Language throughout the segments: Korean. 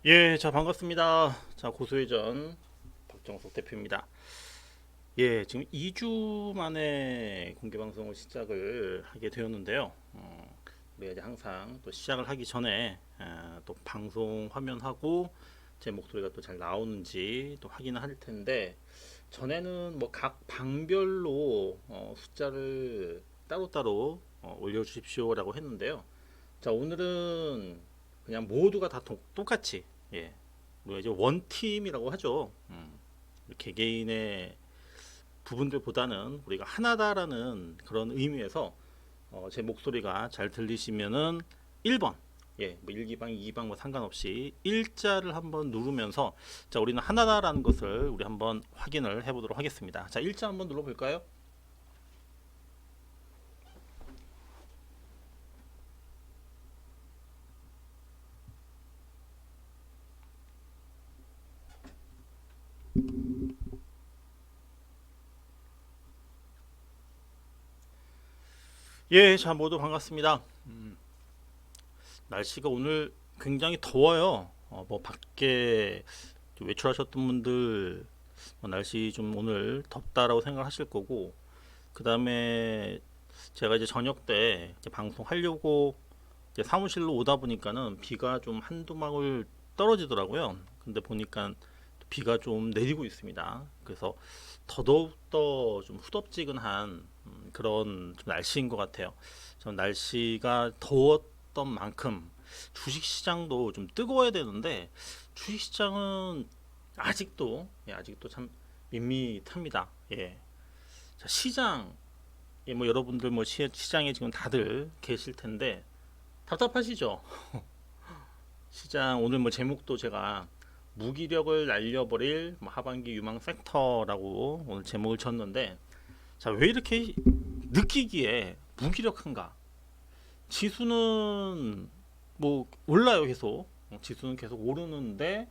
예, 자 반갑습니다. 자 고소회전 박정석 대표입니다. 예, 지금 2주 만에 공개 방송을 시작을 하게 되었는데요. 우리가 이제 항상 또 시작을 하기 전에 또 방송 화면하고 제 목소리가 또 잘 나오는지 또 확인을 할 텐데, 전에는 뭐 각 방별로 숫자를 따로따로 올려주십시오라고 했는데요. 자 오늘은 그냥 모두가 다 똑같이, 예, 우리가 이제 원팀이라고 하죠. 개개인의 부분들보다는 우리가 하나다라는 그런 의미에서 제 목소리가 잘 들리시면은 1번, 예, 뭐 1기방, 2기방 뭐 상관없이 일자를 한번 누르면서, 자 우리는 하나다라는 것을 우리 한번 확인을 해보도록 하겠습니다. 자 일자 한번 눌러볼까요? 예, 자 모두 반갑습니다. 날씨가 오늘 굉장히 더워요. 뭐 밖에 외출하셨던 분들 뭐 날씨 좀 오늘 덥다라고 생각하실 거고, 그 다음에 제가 이제 저녁 때 이제 방송하려고 이제 사무실로 오다 보니까는 비가 좀 한두 방울 떨어지더라고요. 근데 보니까 비가 좀 내리고 있습니다. 그래서 더더욱더 좀 후덥지근한 그런 좀 날씨인 것 같아요. 전 날씨가 더웠던 만큼 주식시장도 좀 뜨거워야 되는데, 주식시장은 아직도, 예, 아직도 참 밋밋합니다. 예. 자, 시장, 예, 뭐 여러분들 뭐 시장에 지금 다들 계실 텐데 답답하시죠? 시장 오늘 뭐 제목도 제가 무기력을 날려버릴 뭐 하반기 유망 섹터라고 오늘 제목을 졌는데, 자 왜 이렇게 느끼기에 무기력한가? 지수는 뭐 올라요, 계속. 지수는 계속 오르는데,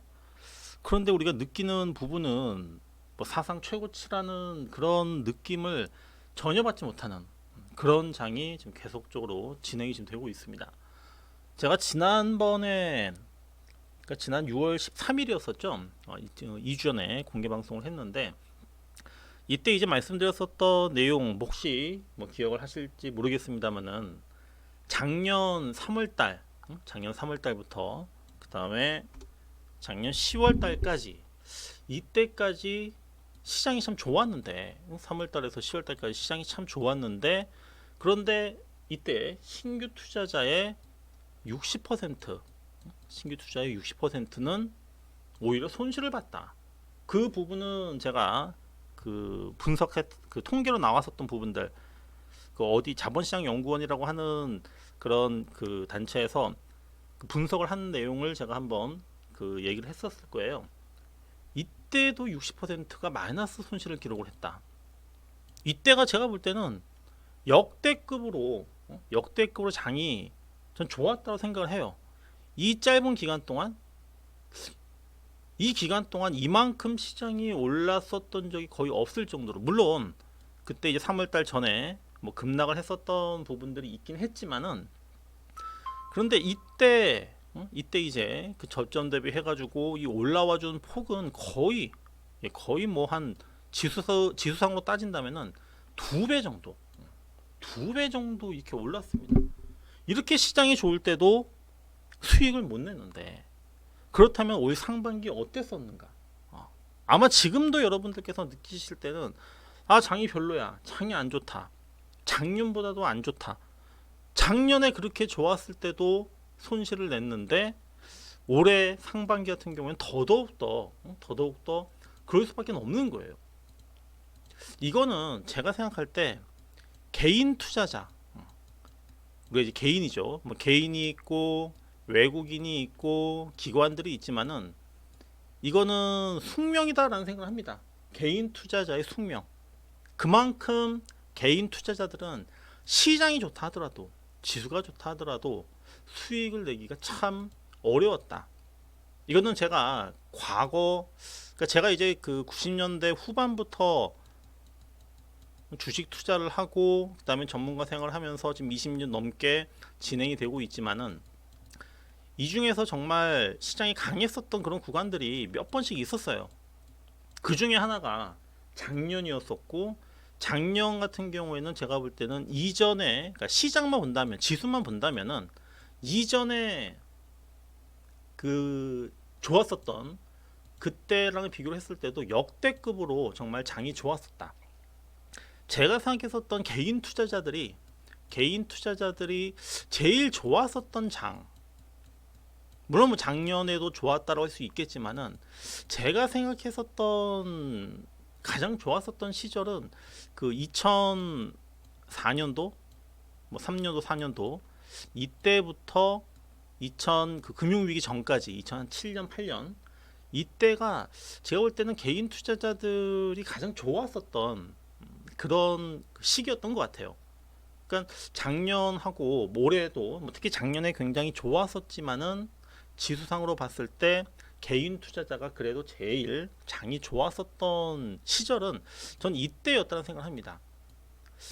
그런데 우리가 느끼는 부분은 뭐 사상 최고치라는 그런 느낌을 전혀 받지 못하는 그런 장이 지금 계속적으로 진행이 지금 되고 있습니다. 제가 지난번에, 그러니까 지난 6월 13일이었었죠. 2주 전에 공개 방송을 했는데, 이때 이제 말씀드렸었던 내용 혹시 뭐 기억을 하실지 모르겠습니다만은, 작년 3월 달, 작년 3월 달부터 그 다음에 작년 10월 달까지, 이때까지 시장이 참 좋았는데, 3월 달에서 10월 달까지 시장이 참 좋았는데, 그런데 이때 신규 투자자의 60%, 신규 투자의 60%는 오히려 손실을 봤다. 그 부분은 제가 그 분석했, 그 통계로 나왔었던 부분들, 그 어디 자본시장 연구원이라고 하는 그런 그 단체에서 그 분석을 한 내용을 제가 한번 그 얘기를 했었을 거예요. 이때도 60%가 마이너스 손실을 기록을 했다. 이때가 제가 볼 때는 역대급으로, 역대급으로 장이 전 좋았다고 생각을 해요. 이 짧은 기간 동안, 이 기간 동안 이만큼 시장이 올랐었던 적이 거의 없을 정도로, 물론 그때 이제 3월달 전에 뭐 급락을 했었던 부분들이 있긴 했지만은, 그런데 이때, 이때 이제 그 저점 대비 해가지고 이 올라와준 폭은 거의, 예, 거의 뭐 한 지수상으로 따진다면은 2배 정도, 2배 정도 이렇게 올랐습니다. 이렇게 시장이 좋을 때도 수익을 못 내는데, 그렇다면 올 상반기 어땠었는가? 아마 지금도 여러분들께서 느끼실 때는, 아 장이 별로야, 장이 안 좋다, 작년보다도 안 좋다, 작년에 그렇게 좋았을 때도 손실을 냈는데 올해 상반기 같은 경우에는 더더욱더 그럴 수밖에 없는 거예요. 이거는 제가 생각할 때 개인 투자자, 우리가 이제 개인이죠. 뭐 개인이 있고 외국인이 있고 기관들이 있지만은, 이거는 숙명이다라는 생각을 합니다. 개인 투자자의 숙명. 그만큼 개인 투자자들은 시장이 좋다 하더라도, 지수가 좋다 하더라도 수익을 내기가 참 어려웠다. 이거는 제가 과거, 그러니까 제가 이제 그 90년대 후반부터 주식 투자를 하고 그다음에 전문가 생활을 하면서 지금 20년 넘게 진행이 되고 있지만은 이 중에서 정말 시장이 강했었던 그런 구간들이 몇 번씩 있었어요. 그 중에 하나가 작년이었었고, 작년 같은 경우에는 제가 볼 때는 이전에, 그러니까 시장만 본다면, 지수만 본다면은 이전에 그 좋았었던 그때랑 비교를 했을 때도 역대급으로 정말 장이 좋았었다. 제가 생각했었던 개인 투자자들이 제일 좋았었던 장, 물론 뭐 작년에도 좋았다고 할 수 있겠지만은 제가 생각했었던 가장 좋았었던 시절은 그 2004년도, 뭐 3년도, 4년도 이때부터 2000 그 금융위기 전까지 2007년, 8년 이때가 제가 볼 때는 개인 투자자들이 가장 좋았었던 그런 시기였던 것 같아요. 그러니까 작년하고 올해도 뭐 특히 작년에 굉장히 좋았었지만은 지수상으로 봤을 때 개인 투자자가 그래도 제일 장이 좋았었던 시절은 전 이때였다는 생각을 합니다.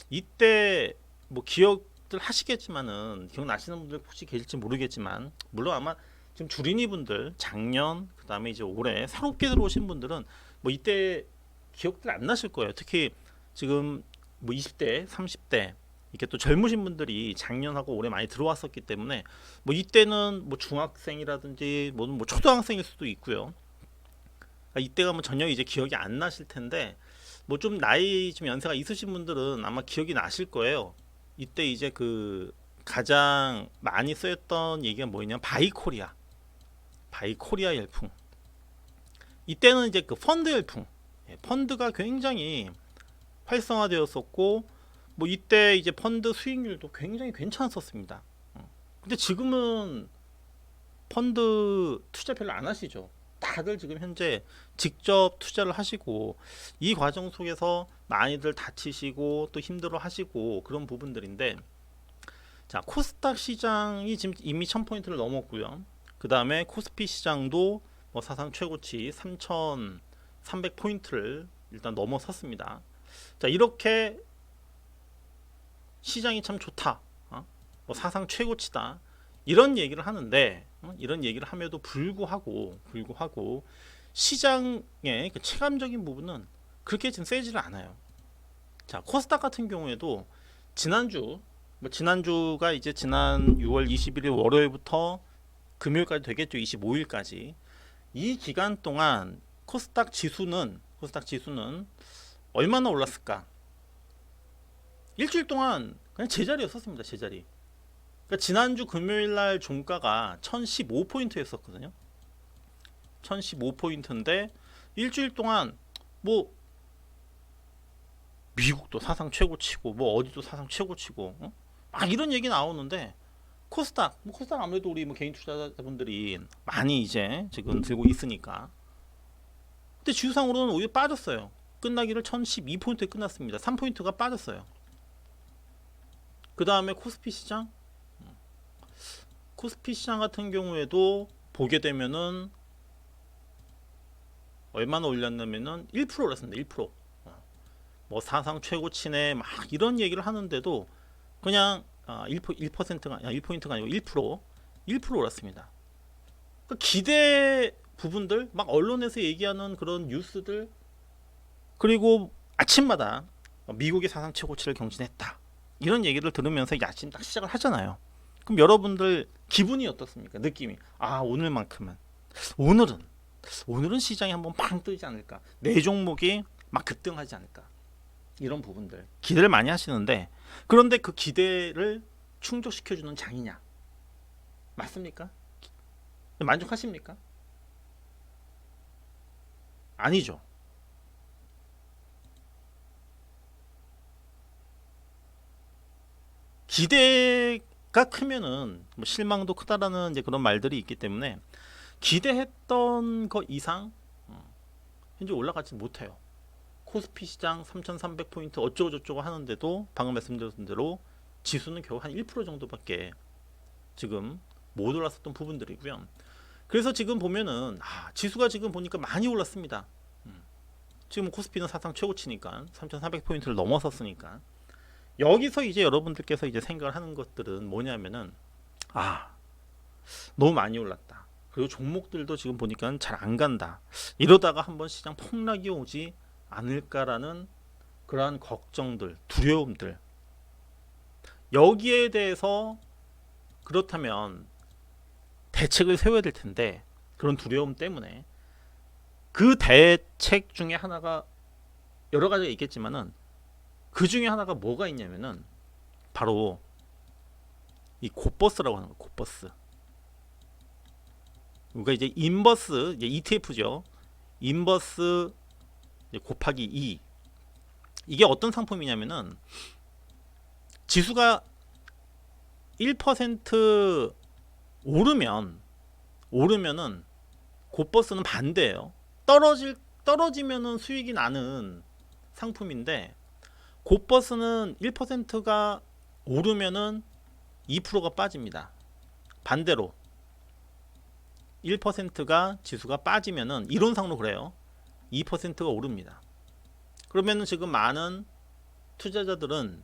이때 뭐 기억들 하시겠지만은 기억나시는 분들 혹시 계실지 모르겠지만 물론 아마 지금 주린이 분들 작년 그다음에 이제 올해 새롭게 들어오신 분들은 뭐 이때 기억들 안 나실 거예요. 특히 지금 뭐 20대, 30대 이렇게 또 젊으신 분들이 작년하고 올해 많이 들어왔었기 때문에 뭐 이때는 뭐 중학생이라든지 뭐 초등학생일 수도 있고요. 이때가 뭐 전혀 이제 기억이 안 나실 텐데 뭐 좀 나이 좀 연세가 있으신 분들은 아마 기억이 나실 거예요. 이때 이제 그 가장 많이 쓰였던 얘기가 뭐였냐, 바이코리아 열풍. 이때는 이제 그 펀드 열풍, 펀드가 굉장히 활성화되었었고 뭐 이때 이제 펀드 수익률도 굉장히 괜찮았었습니다. 근데 지금은 펀드 투자 별로 안 하시죠. 다들 지금 현재 직접 투자를 하시고 이 과정 속에서 많이들 다치시고 또 힘들어 하시고 그런 부분들인데, 자, 코스닥 시장이 지금 이미 1000포인트를 넘었고요. 그 다음에 코스피 시장도 뭐 사상 최고치 3300포인트를 일단 넘어섰습니다. 자, 이렇게 시장이 참 좋다, 뭐 사상 최고치다, 이런 얘기를 하는데 이런 얘기를 함에도 불구하고 시장의 그 체감적인 부분은 그렇게 지금 세지를 않아요. 자, 코스닥 같은 경우에도 지난주가 이제 지난 6월 21일 월요일부터 금요일까지 되겠죠. 25일까지 이 기간 동안 코스닥 지수는 얼마나 올랐을까? 일주일 동안 그냥 제자리였었습니다. 제자리. 그러니까 지난주 금요일 날 종가가 1015포인트였었거든요. 1015포인트인데 일주일 동안 뭐 미국도 사상 최고치고 뭐 어디도 사상 최고치고 이런 얘기 나오는데 코스닥 아무래도 우리 뭐 개인 투자자분들이 많이 이제 지금 들고 있으니까, 근데 지수상으로는 오히려 빠졌어요. 끝나기를 1012포인트에 끝났습니다. 3포인트가 빠졌어요. 그 다음에 코스피 시장 같은 경우에도 보게 되면은 얼마나 올렸냐면은 1% 올랐습니다. 1%. 뭐 사상 최고치네 막 이런 얘기를 하는데도 그냥 1%가 아니라 1포인트가 아니고 1% 올랐습니다. 그 기대 부분들 막 언론에서 얘기하는 그런 뉴스들, 그리고 아침마다 미국이 사상 최고치를 경신했다 이런 얘기를 들으면서 아침 딱 시작을 하잖아요. 그럼 여러분들 기분이 어떻습니까? 느낌이 오늘만큼은 오늘은 시장이 한번 팡 뜨지 않을까, 내 종목이 막 급등하지 않을까, 이런 부분들 기대를 많이 하시는데, 그런데 그 기대를 충족시켜주는 장이냐, 맞습니까? 만족하십니까? 아니죠. 기대가 크면은 뭐 실망도 크다라는 이제 그런 말들이 있기 때문에 기대했던 것 이상 현재 올라가지 못해요. 코스피 시장 3,300포인트 어쩌고저쩌고 하는데도 방금 말씀드렸던 대로 지수는 겨우 한 1% 정도밖에 지금 못 올랐었던 부분들이고요. 그래서 지금 보면은 지수가 지금 보니까 많이 올랐습니다. 지금 코스피는 사상 최고치니까 3,400포인트를 넘어섰으니까 여기서 이제 여러분들께서 이제 생각을 하는 것들은 뭐냐면은 아, 너무 많이 올랐다. 그리고 종목들도 지금 보니까 잘 안 간다. 이러다가 한번 시장 폭락이 오지 않을까라는 그러한 걱정들, 두려움들. 여기에 대해서 그렇다면 대책을 세워야 될 텐데 그런 두려움 때문에 그 대책 중에 하나가 여러 가지가 있겠지만은 그 중에 하나가 뭐가 있냐면은 바로 이 곧버스라고 하는 거, 곧버스. 그러니까 이제 인버스, 이제 ETF죠. 인버스 곱하기 2. 이게 어떤 상품이냐면은 지수가 1% 오르면은 곧버스는 반대예요. 떨어지면은 수익이 나는 상품인데 곧버스는 1%가 오르면은 2%가 빠집니다. 반대로 1%가 지수가 빠지면은 이론상으로 그래요. 2%가 오릅니다. 그러면은 지금 많은 투자자들은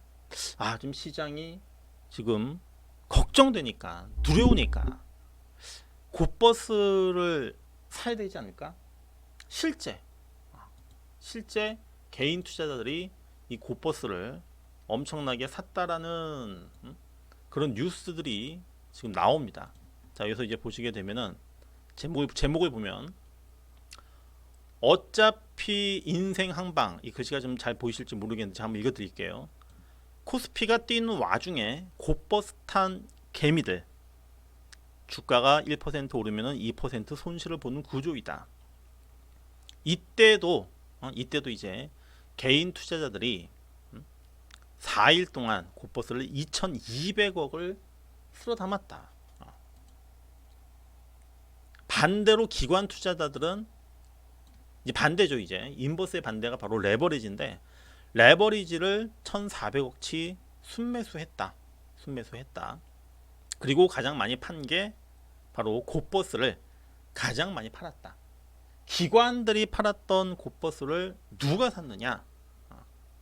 좀 시장이 지금 걱정되니까 두려우니까 곧버스를 사야 되지 않을까? 실제 개인 투자자들이 이 곧버스를 엄청나게 샀다라는 그런 뉴스들이 지금 나옵니다. 자, 여기서 이제 보시게 되면은 제목을 보면 어차피 인생 항방, 이 글씨가 좀 잘 보이실지 모르겠는데 한번 읽어드릴게요. 코스피가 뛰는 와중에 곧버스 탄 개미들, 주가가 1% 오르면 2% 손실을 보는 구조이다. 이때도 이제 개인 투자자들이 4일 동안 곧버스를 2,200억을 쓸어 담았다. 반대로 기관 투자자들은 이제 반대죠. 이제 인버스의 반대가 바로 레버리지인데 레버리지를 1,400억치 순매수했다. 그리고 가장 많이 판 게 바로 곧버스를 가장 많이 팔았다. 기관들이 팔았던 곧버스를 누가 샀느냐?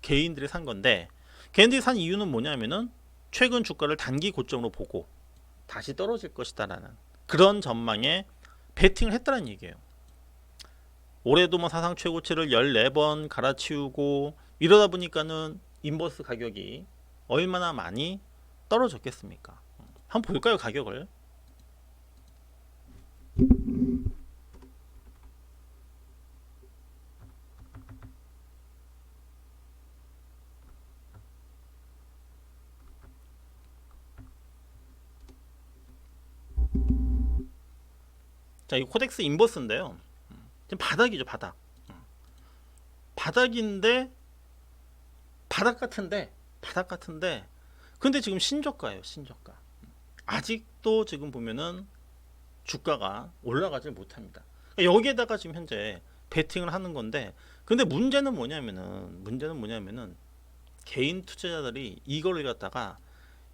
개인들이 산 건데 개인들이 산 이유는 뭐냐면은 최근 주가를 단기 고점으로 보고 다시 떨어질 것이다라는 그런 전망에 베팅을 했다는 얘기예요. 올해도 뭐 사상 최고치를 14번 갈아치우고 이러다 보니까는 인버스 가격이 얼마나 많이 떨어졌겠습니까? 한번 볼까요, 가격을? 자, 이 코덱스 인버스인데요. 지금 바닥이죠, 바닥. 바닥인데 바닥 같은데 근데 지금 신저가예요, 신저가. 아직도 지금 보면은 주가가 올라가지 못합니다. 여기에다가 지금 현재 베팅을 하는 건데 근데 문제는 뭐냐면은 개인 투자자들이 이거를 갖다가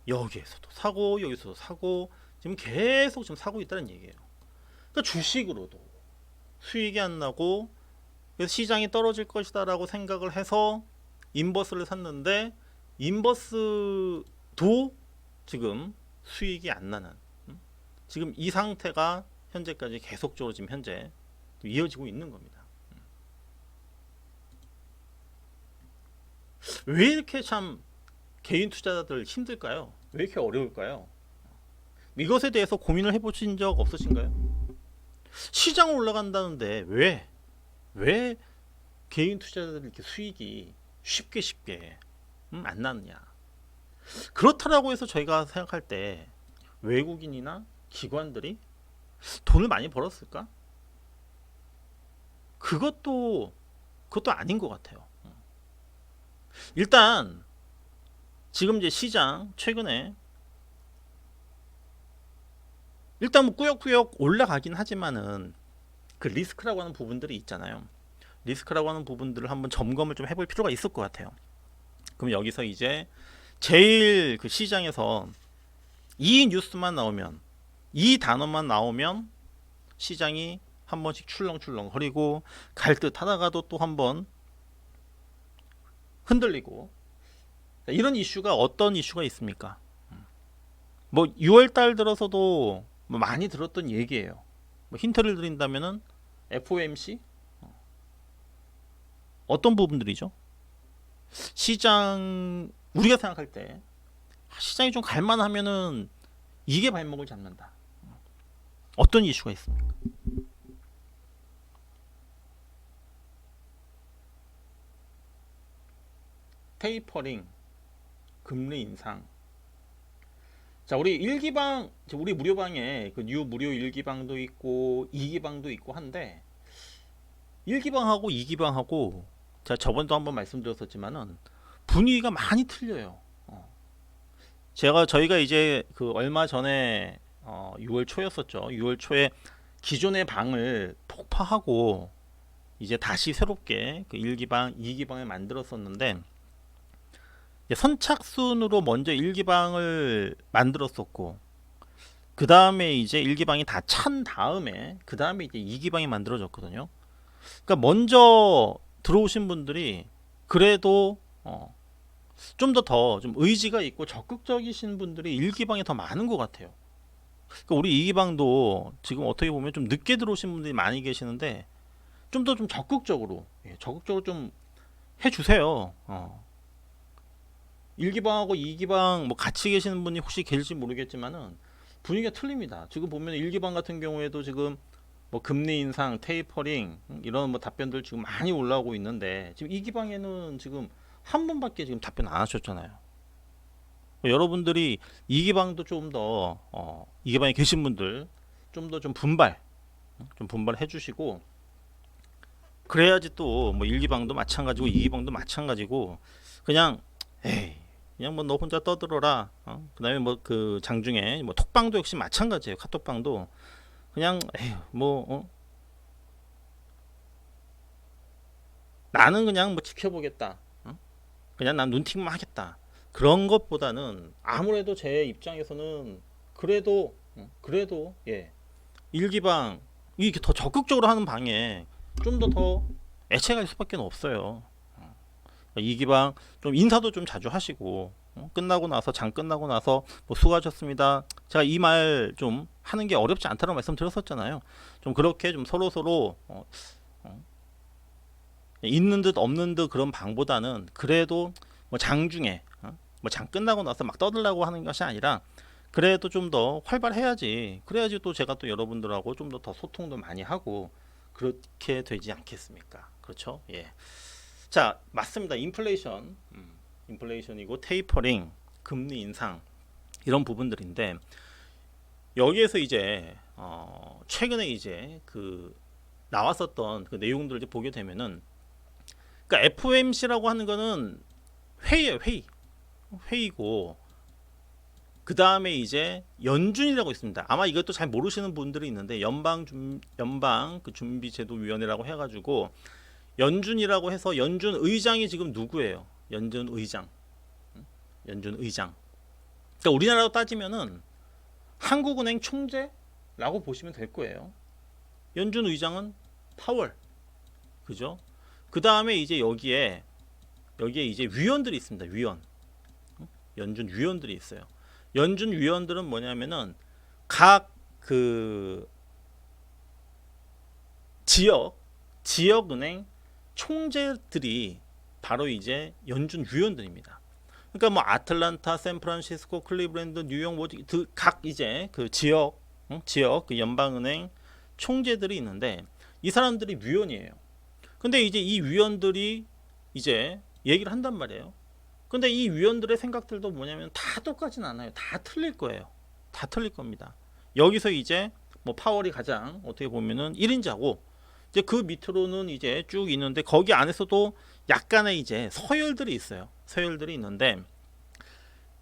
여기에서도 사고 여기서도 사고 지금 계속 지금 사고 있다는 얘기예요. 그러니까 주식으로도 수익이 안 나고 그래서 시장이 떨어질 것이다 라고 생각을 해서 인버스를 샀는데 인버스도 지금 수익이 안 나는 지금 이 상태가 현재까지 계속적으로 지금 현재 이어지고 있는 겁니다. 왜 이렇게 참 개인 투자자들 힘들까요? 왜 이렇게 어려울까요? 이것에 대해서 고민을 해보신 적 없으신가요? 시장 올라간다는데 왜 개인 투자자들 이렇게 수익이 쉽게 안 나느냐? 그렇다라고 해서 저희가 생각할 때 외국인이나 기관들이 돈을 많이 벌었을까? 그것도 아닌 것 같아요. 일단 지금 이제 시장 최근에 일단 뭐 꾸역꾸역 올라가긴 하지만은 그 리스크라고 하는 부분들이 있잖아요. 리스크라고 하는 부분들을 한번 점검을 좀 해볼 필요가 있을 것 같아요. 그럼 여기서 이제 제일 그 시장에서 이 뉴스만 나오면 이 단어만 나오면 시장이 한 번씩 출렁출렁 거리고 갈 듯 하다가도 또 한 번 흔들리고. 이런 이슈가 어떤 이슈가 있습니까? 뭐 6월 달 들어서도 뭐 많이 들었던 얘기예요. 뭐 힌트를 드린다면은 FOMC 어떤 부분들이죠? 시장 우리가 생각할 때 시장이 좀 갈만하면은 이게 발목을 잡는다. 어떤 이슈가 있습니까? 테이퍼링, 금리 인상. 자, 우리 1기방, 우리 무료방에 그 뉴 무료 1기방도 있고 2기방도 있고 한데 1기방하고 2기방하고 제가 저번도 한번 말씀드렸었지만은 분위기가 많이 틀려요. 저희가 이제 그 얼마 전에 6월 초였었죠. 6월 초에 기존의 방을 폭파하고 이제 다시 새롭게 그 1기방, 2기방을 만들었었는데 선착순으로 먼저 1기방을 만들었었고 그 다음에 이제 1기방이 다 찬 다음에 그 다음에 이제 2기방이 만들어졌거든요. 그러니까 먼저 들어오신 분들이 그래도 좀 더 의지가 있고 적극적이신 분들이 1기방이 더 많은 것 같아요. 그러니까 우리 2기방도 지금 어떻게 보면 좀 늦게 들어오신 분들이 많이 계시는데 좀 더 좀 적극적으로 적극적으로 좀 해주세요. 1기방하고 2기방 뭐 같이 계시는 분이 혹시 계실지 모르겠지만은 분위기가 틀립니다. 지금 보면 1기방 같은 경우에도 지금 뭐 금리 인상, 테이퍼링 이런 뭐 답변들 지금 많이 올라오고 있는데 지금 2기방에는 지금 한 분밖에 지금 답변 안 하셨잖아요. 여러분들이 2기방도 좀 더 2기방에 계신 분들 좀 더 좀 분발해 주시고 그래야지 또 뭐 1기방도 마찬가지고 2기방도 마찬가지고 그냥 그냥 뭐 너 혼자 떠들어라. 그다음에 뭐 그 장중에 뭐 톡방도 역시 마찬가지예요. 카톡방도 그냥 나는 그냥 뭐 지켜보겠다. 그냥 난 눈팅만 하겠다. 그런 것보다는 아무래도 제 입장에서는 그래도 1기방 이게 더 적극적으로 하는 방에 좀 더 애착할 수밖에 없어요. 2기방 좀 인사도 좀 자주 하시고 끝나고 나서 장 끝나고 나서 뭐 수고하셨습니다. 제가 이 말 좀 하는 게 어렵지 않다고 말씀드렸었잖아요. 좀 그렇게 좀 서로 있는 듯 없는 듯 그런 방보다는 그래도 뭐 장중에 뭐 장 끝나고 나서 막 떠들라고 하는 것이 아니라 그래도 좀 더 활발해야지. 그래야지 또 제가 또 여러분들하고 좀 더 소통도 많이 하고 그렇게 되지 않겠습니까? 그렇죠? 예. 자, 맞습니다. 인플레이션이고 테이퍼링, 금리 인상 이런 부분들인데 여기에서 이제 최근에 이제 그 나왔었던 그 내용들을 이제 보게 되면은 그러니까 FOMC라고 하는 거는 회의예요, 회의고 그 다음에 이제 연준이라고 있습니다. 아마 이것도 잘 모르시는 분들이 있는데 연방 그 준비제도위원회라고 해가지고 연준이라고 해서 연준 의장이 지금 누구예요? 연준 의장. 그러니까 우리나라로 따지면은 한국은행 총재라고 보시면 될 거예요. 연준 의장은 파월, 그죠? 그 다음에 이제 여기에 이제 위원들이 있습니다. 연준 위원들이 있어요. 연준 위원들은 뭐냐면은 각 그 지역은행 총재들이 바로 이제 연준 위원들입니다. 그러니까 뭐 아틀란타, 샌프란시스코, 클리브랜드, 뉴욕 각 이제 그 지역 그 연방은행 총재들이 있는데 이 사람들이 위원이에요. 근데 이제 이 위원들이 이제 얘기를 한단 말이에요. 근데 이 위원들의 생각들도 뭐냐면 다 똑같진 않아요. 다 틀릴 거예요. 다 틀릴 겁니다. 여기서 이제 뭐 파월이 가장 어떻게 보면은 1인자고 이제 그 밑으로는 이제 쭉 있는데 거기 안에서도 약간의 이제 서열들이 있어요. 서열들이 있는데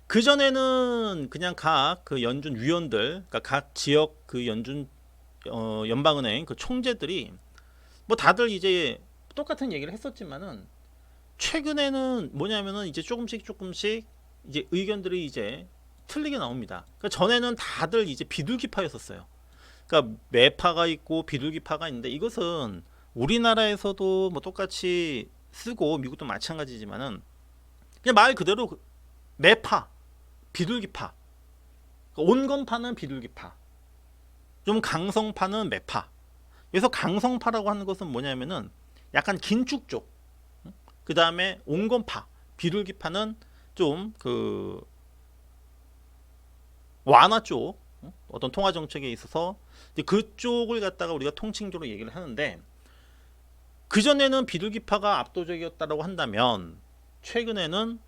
그 전에는 그냥 각 그 연준 위원들, 그러니까 각 지역 그 연준 연방은행 그 총재들이 뭐 다들 이제 똑같은 얘기를 했었지만은 최근에는 뭐냐면은 이제 조금씩 이제 의견들이 이제 틀리게 나옵니다. 그러니까 전에는 다들 이제 비둘기파였었어요. 그러니까 매파가 있고 비둘기파가 있는데 이것은 우리나라에서도 뭐 똑같이 쓰고 미국도 마찬가지지만은 그냥 말 그대로 매파, 비둘기파. 온건파는 비둘기파, 좀 강성파는 매파. 그래서 강성파라고 하는 것은 뭐냐면은 약간 긴축 쪽. 그 다음에 온건파, 비둘기파는 좀 그 완화 쪽, 어떤 통화 정책에 있어서 그쪽을 갖다가 우리가 통칭적으로 얘기를 하는데, 그 전에는 비둘기파가 압도적이었다라고 한다면 최근에는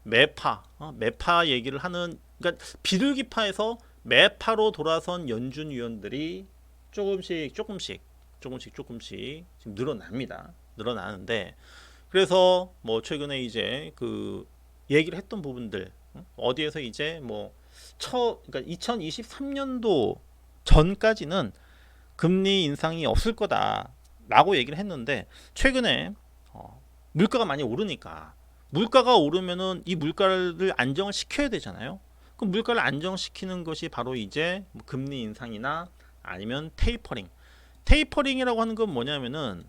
매파, 매파 얘기를 하는, 그러니까 비둘기파에서 매파로 돌아선 연준 위원들이 조금씩 지금 늘어납니다. 늘어나는데, 그래서 뭐 최근에 이제 그 얘기를 했던 부분들, 어디에서 이제 뭐 그러니까 2023년도 전까지는 금리 인상이 없을 거다라고 얘기를 했는데, 최근에 물가가 많이 오르니까, 물가가 오르면은 이 물가를 안정을 시켜야 되잖아요. 그럼 물가를 안정시키는 것이 바로 이제 뭐 금리 인상이나 아니면 테이퍼링. 테이퍼링이라고 하는 건 뭐냐면은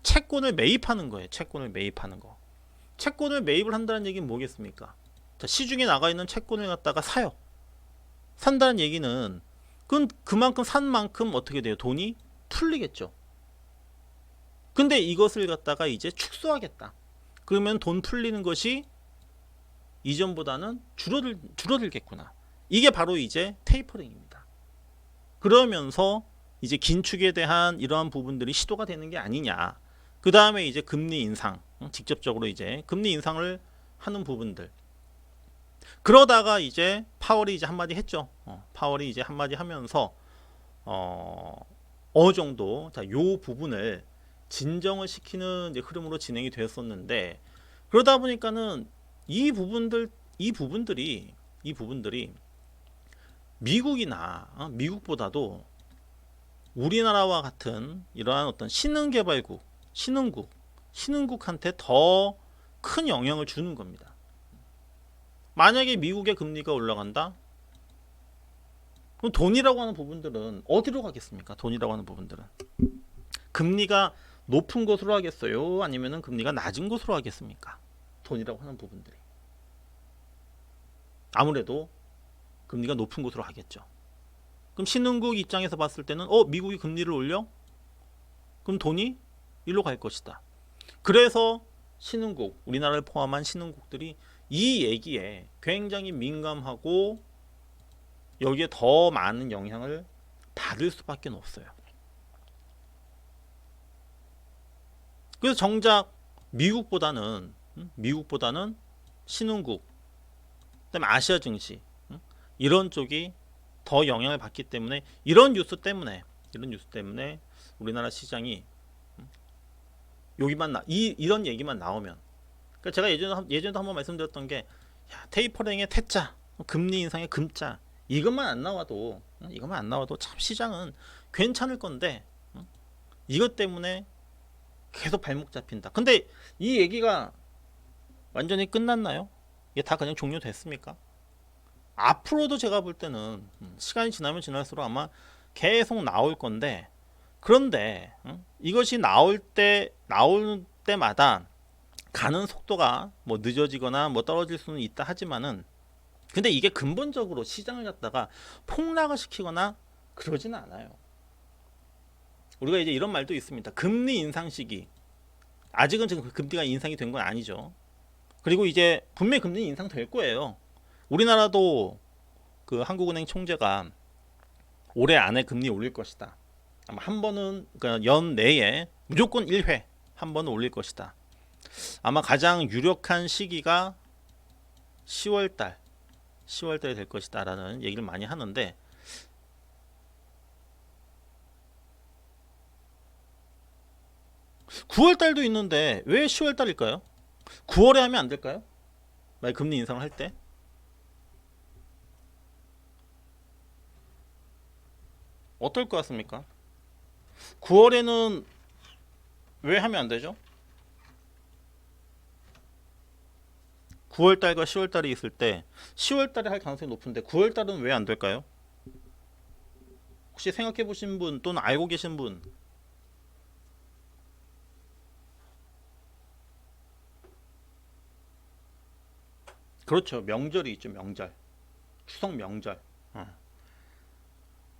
채권을 매입하는 거예요. 채권을 매입하는 거. 채권을 매입을 한다는 얘기는 뭐겠습니까? 자, 시중에 나가 있는 채권을 갖다가 사요. 산다는 얘기는 그만큼 산 만큼 어떻게 돼요? 돈이 풀리겠죠. 근데 이것을 갖다가 이제 축소하겠다. 그러면 돈 풀리는 것이 이전보다는 줄어들겠구나. 이게 바로 이제 테이퍼링입니다. 그러면서 이제 긴축에 대한 이러한 부분들이 시도가 되는 게 아니냐. 그 다음에 이제 금리 인상, 직접적으로 이제 금리 인상을 하는 부분들. 그러다가 이제 파월이 이제 한마디 했죠. 파월이 이제 한마디 하면서 어느 정도 요 부분을 진정을 시키는 이제 흐름으로 진행이 되었었는데, 그러다 보니까는 이 부분들이 미국이나 미국보다도 우리나라와 같은 이러한 어떤 신흥국한테 더 큰 영향을 주는 겁니다. 만약에 미국의 금리가 올라간다? 그럼 돈이라고 하는 부분들은 어디로 가겠습니까? 돈이라고 하는 부분들은 금리가 높은 곳으로 하겠어요? 아니면은 금리가 낮은 곳으로 하겠습니까? 돈이라고 하는 부분들이 아무래도 금리가 높은 곳으로 하겠죠. 그럼 신흥국 입장에서 봤을 때는 미국이 금리를 올려? 그럼 돈이 일로 갈 것이다. 그래서 신흥국, 우리나라를 포함한 신흥국들이 이 얘기에 굉장히 민감하고 여기에 더 많은 영향을 받을 수밖에 없어요. 그래서 정작 미국보다는 신흥국, 그다음에 아시아 증시 이런 쪽이 더 영향을 받기 때문에, 이런 뉴스 때문에 우리나라 시장이 이런 얘기만 나오면, 그러니까 제가 예전에도 한번 말씀드렸던 게, 테이퍼링의 태자, 금리 인상의 금자, 이것만 안 나와도 참 시장은 괜찮을 건데, 이것 때문에 계속 발목 잡힌다. 근데 이 얘기가 완전히 끝났나요? 이게 다 그냥 종료됐습니까? 앞으로도 제가 볼 때는 시간이 지나면 지날수록 아마 계속 나올 건데, 그런데 이것이 나올 때마다 가는 속도가 뭐 늦어지거나 뭐 떨어질 수는 있다 하지만은, 근데 이게 근본적으로 시장을 갖다가 폭락을 시키거나 그러지는 않아요. 우리가 이제 이런 말도 있습니다. 금리 인상 시기. 아직은 지금 금리가 인상이 된 건 아니죠. 그리고 이제 분명히 금리 인상 될 거예요. 우리나라도 그 한국은행 총재가 올해 안에 금리 올릴 것이다. 아마 한 번은, 그러니까 연 내에 무조건 1회 한 번은 올릴 것이다. 아마 가장 유력한 시기가 10월달이 될 것이다 라는 얘기를 많이 하는데, 9월달도 있는데 왜 10월달일까요? 9월에 하면 안 될까요? 만약 금리 인상을 할 때 어떨 것 같습니까? 9월에는 왜 하면 안 되죠? 9월달과 10월달이 있을 때 10월달에 할 가능성이 높은데 9월달은 왜 안 될까요? 혹시 생각해 보신 분 또는 알고 계신 분, 그렇죠. 명절이 있죠. 명절. 추석 명절. 어.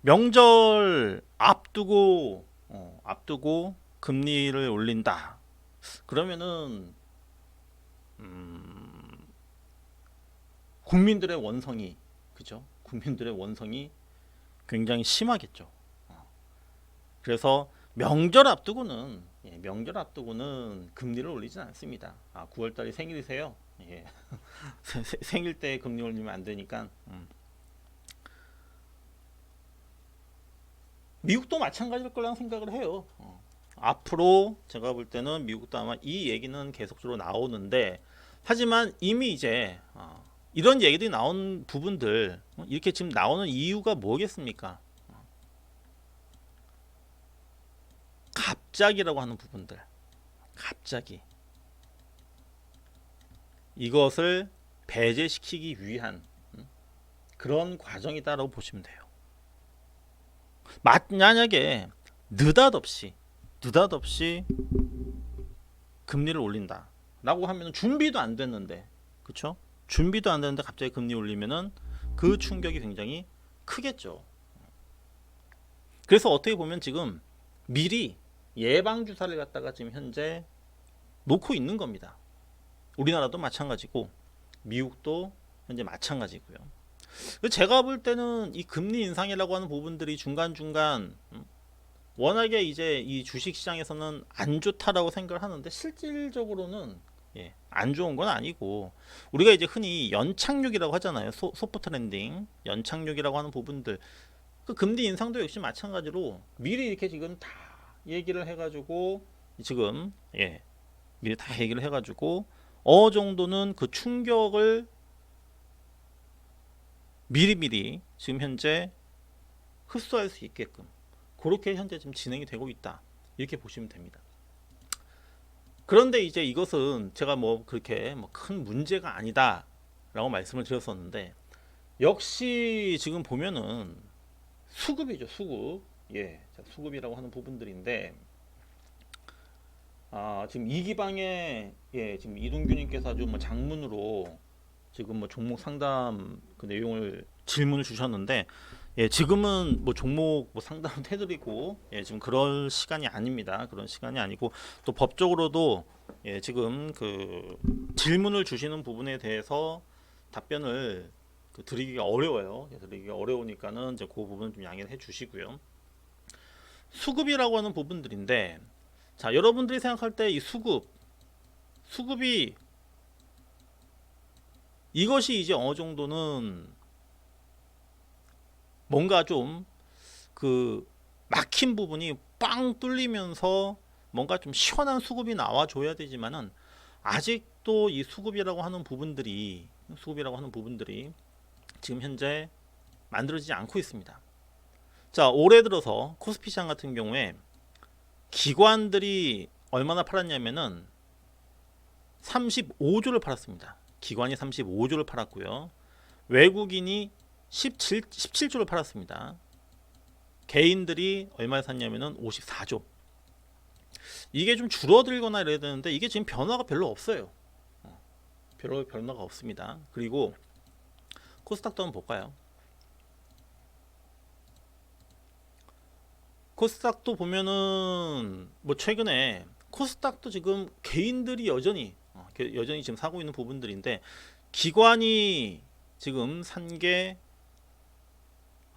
명절 앞두고 금리를 올린다. 그러면은 음, 국민들의 원성이 그죠? 국민들의 원성이 굉장히 심하겠죠. 그래서 명절 앞두고는 금리를 올리진 않습니다. 9월달이 생일이세요? 예. 생일 때 금리 올리면 안 되니까. 미국도 마찬가지일 거라고 생각을 해요. 앞으로 제가 볼 때는 미국도 아마 이 얘기는 계속적으로 나오는데, 하지만 이미 이제 이런 얘기들이 나온 부분들, 이렇게 지금 나오는 이유가 뭐겠습니까? 갑자기라고 하는 부분들, 갑자기 이것을 배제시키기 위한 그런 과정이다라고 보시면 돼요. 만약에 느닷없이 금리를 올린다라고 하면 준비도 안 됐는데, 그렇죠? 준비도 안 됐는데 갑자기 금리 올리면은 그 충격이 굉장히 크겠죠. 그래서 어떻게 보면 지금 미리 예방 주사를 갖다가 지금 현재 놓고 있는 겁니다. 우리나라도 마찬가지고 미국도 현재 마찬가지고요. 제가 볼 때는 이 금리 인상이라고 하는 부분들이 중간중간 워낙에 이제 이 주식 시장에서는 안 좋다라고 생각을 하는데, 실질적으로는 안 좋은 건 아니고, 우리가 이제 흔히 연착륙이라고 하잖아요. 소프트 랜딩, 연착륙이라고 하는 부분들, 그 금리 인상도 역시 마찬가지로 미리 이렇게 지금 다 얘기를 해가지고 지금 미리 다 얘기를 해가지고 어느 정도는 그 충격을 미리미리 지금 현재 흡수할 수 있게끔 그렇게 현재 지금 진행이 되고 있다, 이렇게 보시면 됩니다. 그런데 이제 이것은 제가 뭐 그렇게 큰 문제가 아니다 라고 말씀을 드렸었는데, 역시 지금 보면은 수급이죠. 수급이라고 하는 부분들인데, 지금 이기방에 지금 이동규님께서 아주 장문으로 지금 종목 상담 그 내용을 질문을 주셨는데, 지금은 종목 상담을 해드리고 지금 그럴 시간이 아닙니다. 그런 시간이 아니고, 또 법적으로도 지금 그 질문을 주시는 부분에 대해서 답변을 드리기가 어려워요. 드리기가 어려우니까는 이제 그 부분 좀 양해를 해주시고요. 수급이라고 하는 부분들인데, 자, 여러분들이 생각할 때 이 수급이 이것이 이제 어느 정도는 뭔가 좀 그 막힌 부분이 빵 뚫리면서 뭔가 좀 시원한 수급이 나와줘야 되지만은, 아직도 이 수급이라고 하는 부분들이 지금 현재 만들어지지 않고 있습니다. 자, 올해 들어서 코스피 시장 같은 경우에 기관들이 얼마나 팔았냐면은 35조를 팔았습니다. 기관이 35조를 팔았고요. 외국인이 17조를 팔았습니다. 개인들이 얼마에 샀냐면은 54조. 이게 좀 줄어들거나 이래야 되는데, 이게 지금 변화가 별로 없어요. 변화가 없습니다. 그리고 코스닥도 한번 볼까요? 코스닥도 보면은 최근에 코스닥도 지금 개인들이 여전히 지금 사고 있는 부분들인데, 기관이 지금 산 게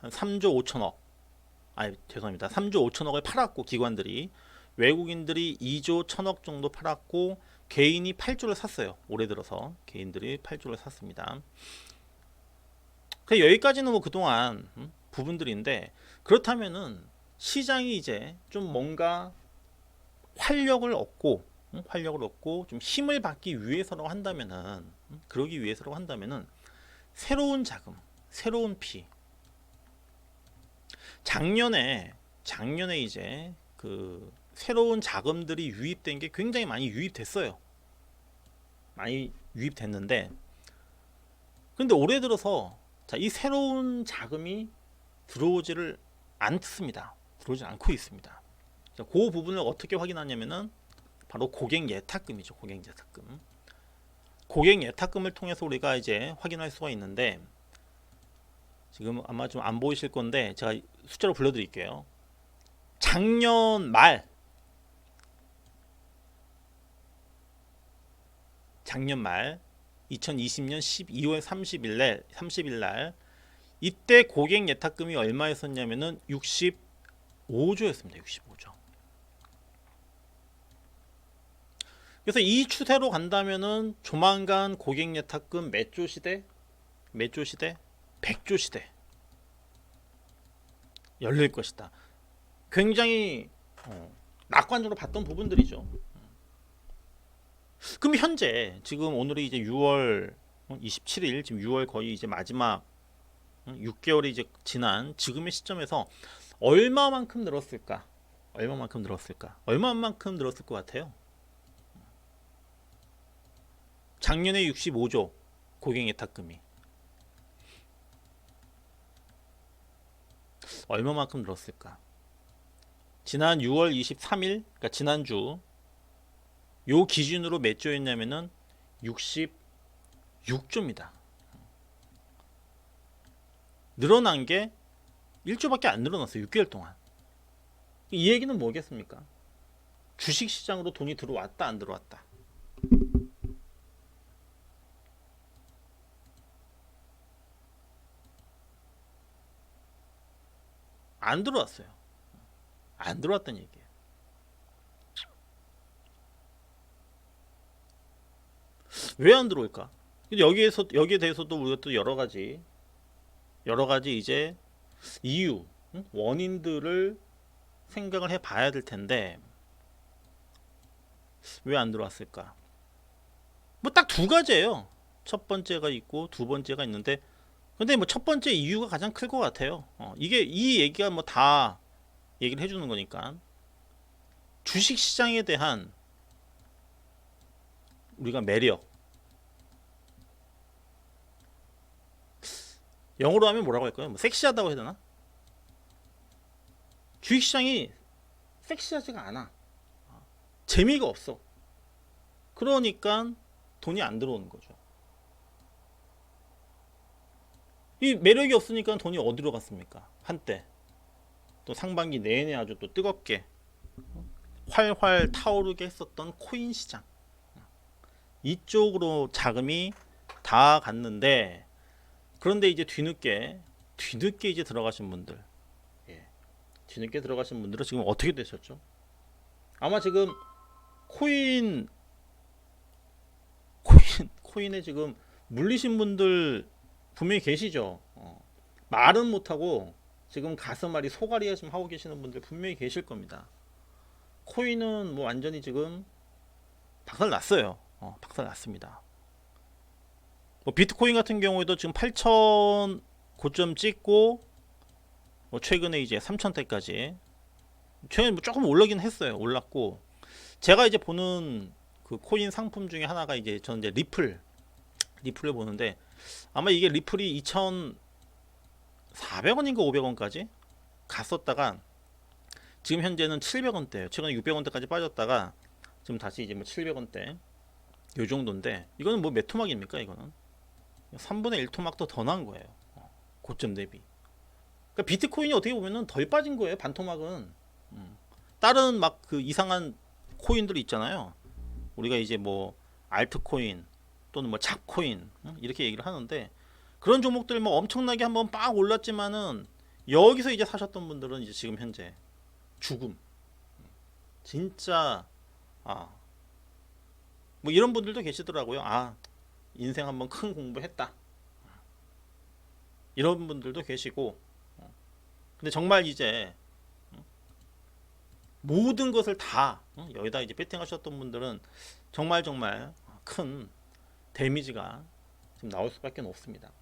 한 3조 5천억, 죄송합니다. 3조 5천억을 팔았고, 기관들이, 외국인들이 2조 1천억 정도 팔았고, 개인이 8조를 샀어요. 올해 들어서 개인들이 8조를 샀습니다. 여기까지는 그동안 부분들인데, 그렇다면은 시장이 이제 좀 뭔가 활력을 얻고 좀 힘을 받기 위해서라고 한다면은, 새로운 자금, 새로운 피. 작년에 이제 그 새로운 자금들이 유입된 게 굉장히 많이 유입됐어요. 많이 유입됐는데, 근데 올해 들어서 이 새로운 자금이 들어오지를 않습니다. 들어오지 않고 있습니다. 그 부분을 어떻게 확인하냐면은 바로 고객 예탁금이죠. 고객 고객 예탁금을 통해서 우리가 이제 확인할 수가 있는데, 지금 아마 좀 안 보이실 건데 제가 숫자로 불러드릴게요. 작년 말 2020년 12월 30일 날 이때 고객 예탁금이 얼마였었냐면은 65조였습니다. 65조. 그래서 이 추세로 간다면은 조만간 고객 예탁금 몇 조 시대? 100조 시대 열릴 것이다. 굉장히 낙관적으로 봤던 부분들이죠. 그럼 현재 지금 오늘이 이제 6월 27일, 지금 6월 거의 이제 마지막 6개월이 이제 지난 지금의 시점에서 얼마만큼 늘었을까? 얼마만큼 늘었을 것 같아요? 작년에 65조 고객 예탁금이 얼마만큼 늘었을까? 지난 6월 23일, 그러니까 지난주 요 기준으로 몇 조였냐면은 66조입니다. 늘어난 게 1조밖에 안 늘어났어요. 6개월 동안. 이 얘기는 뭐겠습니까? 주식시장으로 돈이 들어왔다 안 들어왔다? 안 들어왔어요. 안 들어왔다는 얘기예요. 왜 안 들어올까? 여기에 대해서도 우리가 또 여러 가지 이제 이유, 원인들을 생각을 해봐야 될 텐데 왜 안 들어왔을까? 뭐 딱 두 가지예요. 첫 번째가 있고 두 번째가 있는데, 근데 뭐 첫 번째 이유가 가장 클 것 같아요. 이게 이 얘기가 뭐 다 얘기를 해주는 거니까 주식 시장에 대한 우리가 매력, 영어로 하면 뭐라고 할까요? 뭐 섹시하다고 해야 되나? 주식 시장이 섹시하지가 않아. 재미가 없어. 그러니까 돈이 안 들어오는 거죠. 이 매력이 없으니까 돈이 어디로 갔습니까? 한때 또 상반기 내내 아주 또 뜨겁게 활활 타오르게 했었던 코인 시장, 이쪽으로 자금이 다 갔는데, 그런데 이제 뒤늦게 이제 들어가신 분들, 뒤늦게 들어가신 분들은 지금 어떻게 되셨죠? 아마 지금 코인에 지금 물리신 분들 분명히 계시죠. 말은 못하고 지금 가슴앓이 소가리에 지금 하고 계시는 분들 분명히 계실 겁니다. 코인은 뭐 완전히 지금 박살 났어요. 박살 났습니다. 뭐 비트코인 같은 경우에도 지금 8천 고점 찍고 뭐 최근에 이제 3천대까지 최근에 뭐 조금 올라긴 했어요. 올랐고, 제가 이제 보는 그 코인 상품 중에 하나가 이제 저는 이제 리플을 보는데, 아마 이게 리플이 2,400원인가 500원까지 갔었다가 지금 현재는 700원대예요. 최근에 600원대까지 빠졌다가 지금 다시 이제 뭐 700원대 요 정도인데, 이거는 뭐 몇 토막입니까? 이거는 3분의 1 토막도 더 난 거예요. 고점 대비. 그러니까 비트코인이 어떻게 보면은 덜 빠진 거예요. 반토막은. 다른 막 그 이상한 코인들 있잖아요. 우리가 이제 뭐 알트코인 또는 뭐 잡코인 이렇게 얘기를 하는데, 그런 종목들 뭐 엄청나게 한번 빡 올랐지만은 여기서 이제 사셨던 분들은 이제 지금 현재 죽음. 진짜 뭐 이런 분들도 계시더라고요. 인생 한번 큰 공부했다. 이런 분들도 계시고, 근데 정말 이제 모든 것을 다 여기다 이제 베팅하셨던 분들은 정말 큰 데미지가 지금 나올 수밖에 없습니다.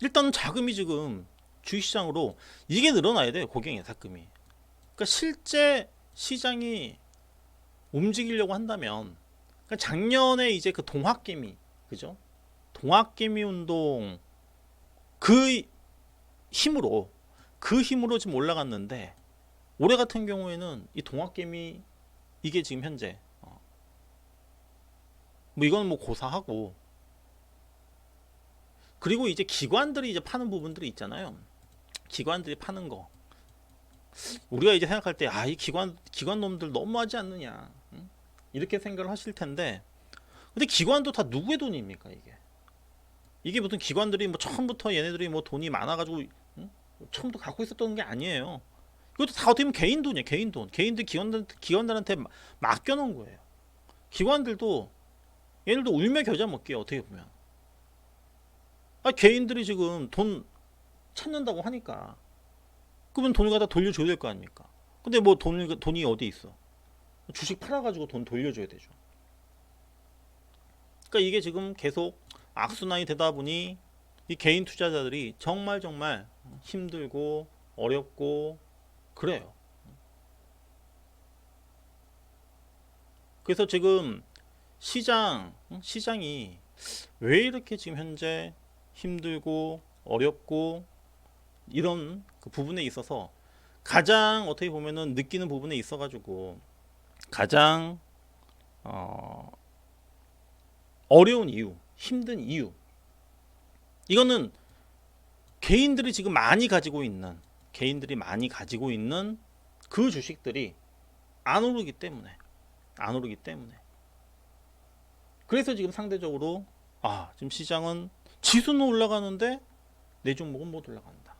일단 자금이 지금 주식시장으로 이게 늘어나야 돼요. 고객 예탁금이. 그러니까 실제 시장이 움직이려고 한다면, 그러니까 작년에 이제 그 동학개미, 그죠? 동학개미 운동 그 힘으로 지금 올라갔는데, 올해 같은 경우에는 이 동학개미 이게 지금 현재 뭐 이건 뭐 고사하고, 그리고 이제 기관들이 이제 파는 부분들이 있잖아요. 기관들이 파는 거 우리가 이제 생각할 때 아 이 기관 놈들 너무하지 않느냐, 응? 이렇게 생각을 하실 텐데, 근데 기관도 다 누구의 돈입니까? 이게 무슨 기관들이 뭐 처음부터 얘네들이 뭐 돈이 많아가지고, 응? 처음부터 갖고 있었던 게 아니에요. 이것도 다 어떻게 보면 개인 돈이에요. 개인 돈. 개인들 기관들한테 맡겨놓은 거예요. 기관들도 얘네들도 울며 겨자 먹기예요. 어떻게 보면. 아, 개인들이 지금 돈 찾는다고 하니까 그러면 돈을 갖다 돌려줘야 될 거 아닙니까? 근데 뭐 돈이 어디 있어? 주식 팔아가지고 돈 돌려줘야 되죠. 그러니까 이게 지금 계속 악순환이 되다 보니 이 개인 투자자들이 정말 힘들고 어렵고 그래요. 그래서 지금 시장이 왜 이렇게 지금 현재 힘들고 어렵고 이런 그 부분에 있어서 가장 어떻게 보면은 느끼는 부분에 있어 가지고 가장 어려운 이유, 힘든 이유, 이거는 개인들이 많이 가지고 있는 그 주식들이 안 오르기 때문에 그래서 지금 상대적으로 지금 시장은 지수는 올라가는데 내 종목은 못 올라간다.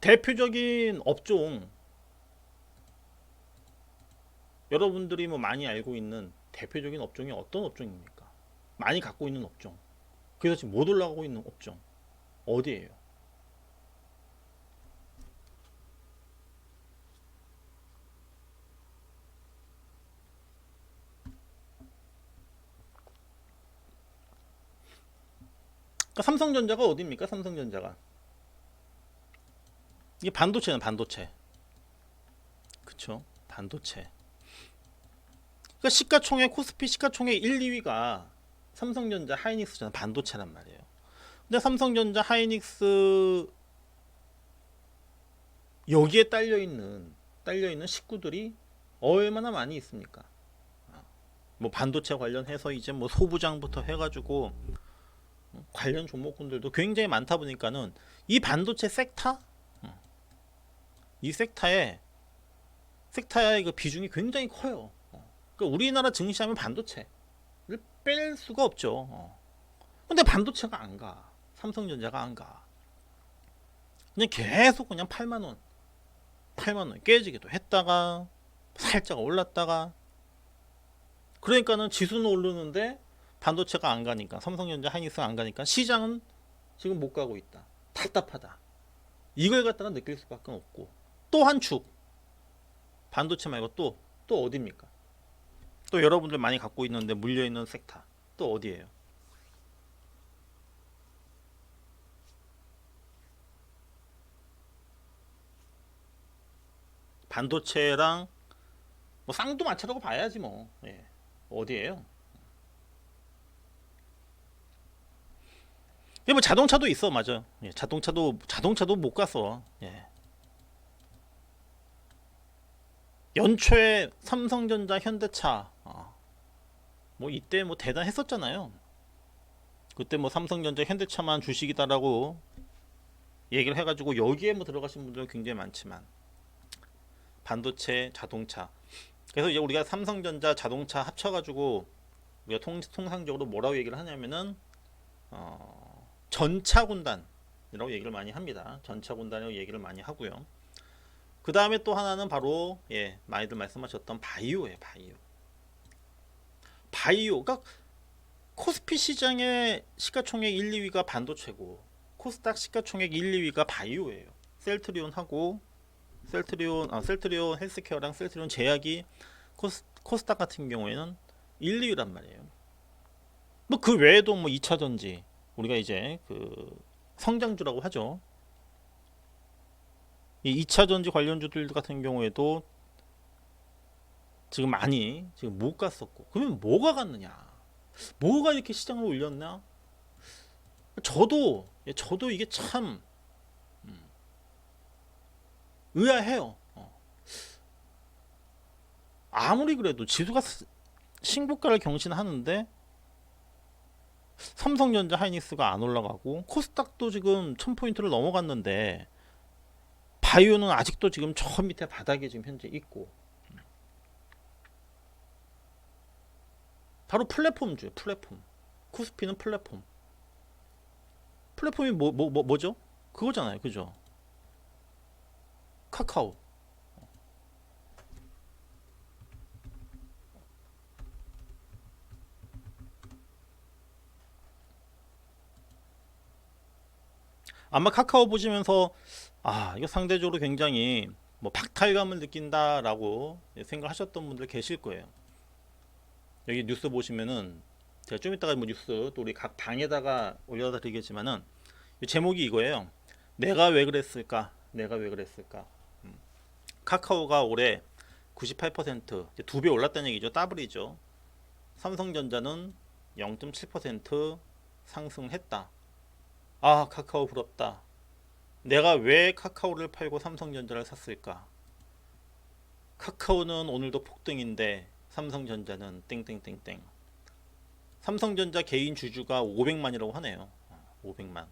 대표적인 업종, 여러분들이 뭐 많이 알고 있는 대표적인 업종이 어떤 업종입니까? 많이 갖고 있는 업종, 그래서 지금 못 올라가고 있는 업종 어디예요? 그러니까 삼성전자가 어디입니까? 삼성전자가 이게 반도체는 반도체, 그쵸? 반도체. 그러니까 시가총액 코스피 시가총액 1, 2위가 삼성전자, 하이닉스잖아. 반도체란 말이에요. 근데 삼성전자, 하이닉스 여기에 딸려 있는 식구들이 얼마나 많이 있습니까? 뭐 반도체 관련해서 이제 뭐 소부장부터 해가지고 관련 종목군들도 굉장히 많다 보니까는 이 반도체 섹터, 이 섹터의 그 비중이 굉장히 커요. 그러니까 우리나라 증시하면 반도체를 뺄 수가 없죠. 근데 반도체가 안 가. 삼성전자가 안 가. 그냥 계속 그냥 8만 원 깨지기도 했다가 살짝 올랐다가, 그러니까는 지수는 오르는데 반도체가 안 가니까, 삼성전자, 하이닉스가 안 가니까 시장은 지금 못 가고 있다. 답답하다. 이걸 갖다가 느낄 수밖에 없고, 또 한 축, 반도체 말고 또 어디입니까? 또 여러분들 많이 갖고 있는데 물려 있는 섹터 또 어디예요? 반도체랑 뭐 쌍두마차라고 봐야지 뭐. 예. 어디예요? 예, 뭐 자동차도 있어, 맞아. 예, 자동차도 못 갔어. 예. 연초에 삼성전자, 현대차, 뭐 이때 뭐 대단했었잖아요. 그때 뭐 삼성전자, 현대차만 주식이다라고 얘기를 해가지고 여기에 뭐 들어가신 분들 굉장히 많지만, 반도체, 자동차. 그래서 이제 우리가 삼성전자, 자동차 합쳐가지고 우리가 통상적으로 뭐라고 얘기를 하냐면은 전차군단이라고 얘기를 많이 합니다. 전차군단이라고 얘기를 많이 하고요. 그 다음에 또 하나는 바로 많이들 말씀하셨던 바이오예요. 바이오. 그러니까 코스피 시장의 시가총액 1, 2위가 반도체고 코스닥 시가총액 1, 2위가 바이오예요. 셀트리온하고 셀트리온 헬스케어랑 셀트리온 제약이 코스닥 같은 경우에는 1, 2위란 말이에요. 뭐 그 외에도 뭐 2차전지, 우리가 이제 그 성장주라고 하죠. 이 2차전지 관련주들 같은 경우에도 지금 많이 지금 못 갔었고, 그러면 뭐가 갔느냐? 뭐가 이렇게 시장을 올렸나? 저도 이게 참 의아해요. 아무리 그래도 지수가 신고가를 경신하는데 삼성전자, 하이닉스가 안 올라가고 코스닥도 지금 1000포인트를 넘어갔는데 바이오는 아직도 지금 저 밑에 바닥에 지금 현재 있고, 바로 플랫폼주예요. 플랫폼. 코스피는 플랫폼. 플랫폼이 뭐죠? 그거잖아요. 그죠? 카카오. 아마 카카오 보시면서 이거 상대적으로 굉장히 뭐 박탈감을 느낀다라고 생각하셨던 분들 계실 거예요. 여기 뉴스 보시면은 제가 좀 이따가 뭐 뉴스 또 우리 각 방에다가 올려다 드리겠지만은 제목이 이거예요. 내가 왜 그랬을까? 내가 왜 그랬을까? 카카오가 올해 98% 이제 2배 올랐다는 얘기죠. 더블이죠. 삼성전자는 0.7% 상승했다. 카카오 부럽다. 내가 왜 카카오를 팔고 삼성전자를 샀을까? 카카오는 오늘도 폭등인데 삼성전자는 땡땡땡땡. 삼성전자 개인 주주가 500만이라고 하네요. 500만.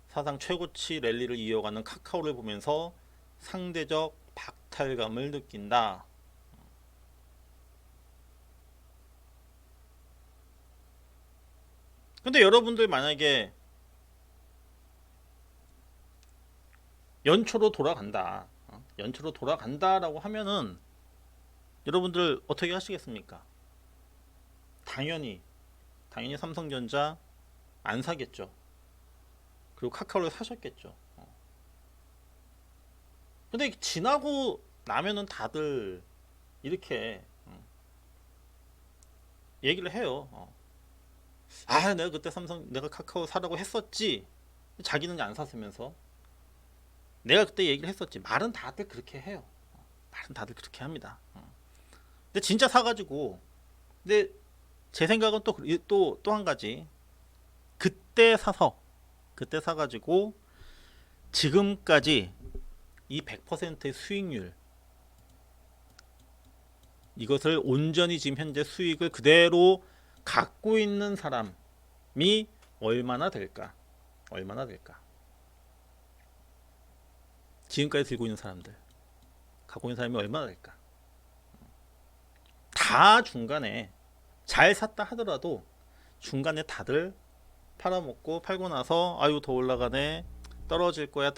사상 최고치 랠리를 이어가는 카카오를 보면서 상대적 박탈감을 느낀다. 근데 여러분들 만약에 연초로 돌아간다, 연초로 돌아간다라고 하면은 여러분들 어떻게 하시겠습니까? 당연히 삼성전자 안 사겠죠. 그리고 카카오를 사셨겠죠. 근데 지나고 나면은 다들 이렇게 얘기를 해요. 내가 그때 내가 카카오 사라고 했었지. 자기는 안 샀으면서 내가 그때 얘기를 했었지. 말은 다들 그렇게 해요. 말은 다들 그렇게 합니다. 근데 진짜 사가지고, 근데 제 생각은 또 한 가지, 그때 사가지고 지금까지 이 100%의 수익률, 이것을 온전히 지금 현재 수익을 그대로 갖고 있는 사람이 얼마나 될까? 얼마나 될까? 지금까지 들고 있는 사람들, 갖고 있는 사람이 얼마나 될까? 다 중간에 잘 샀다 하더라도 중간에 다들 팔고 나서 아유 더 올라가네, 떨어질 거야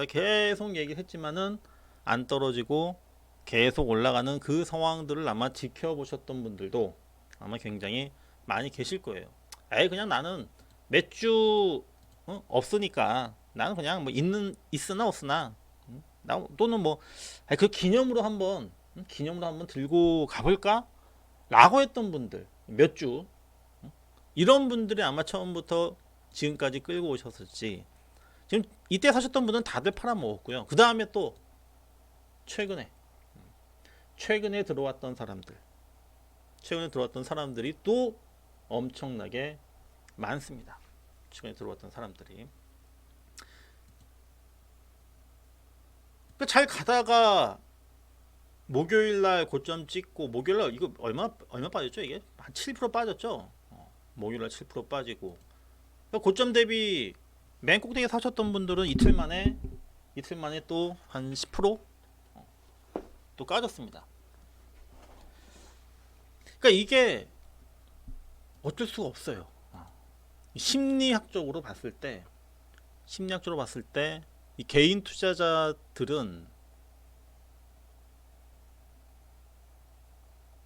계속 얘기를 했지만은 안 떨어지고 계속 올라가는 그 상황들을 아마 지켜보셨던 분들도 아마 굉장히 많이 계실 거예요. 그냥 나는 몇 주 없으니까 나는 그냥 뭐 있으나 없으나 또는 뭐 그 기념으로 한번 들고 가볼까 라고 했던 분들 몇 주, 이런 분들이 아마 처음부터 지금까지 끌고 오셨을지, 지금 이때 사셨던 분은 다들 팔아먹었고요. 그 다음에 또 최근에 들어왔던 사람들이 또 엄청나게 많습니다. 최근에 들어왔던 사람들이 잘 가다가 목요일날 고점 찍고, 목요일날 이거 얼마 빠졌죠? 이게 한 7% 빠졌죠. 목요일날 7% 빠지고, 고점 대비 맨 꼭대기 사셨던 분들은 이틀 만에 또 한 10%또 까졌습니다. 그러니까 이게 어쩔 수가 없어요. 심리학적으로 봤을 때 이 개인 투자자들은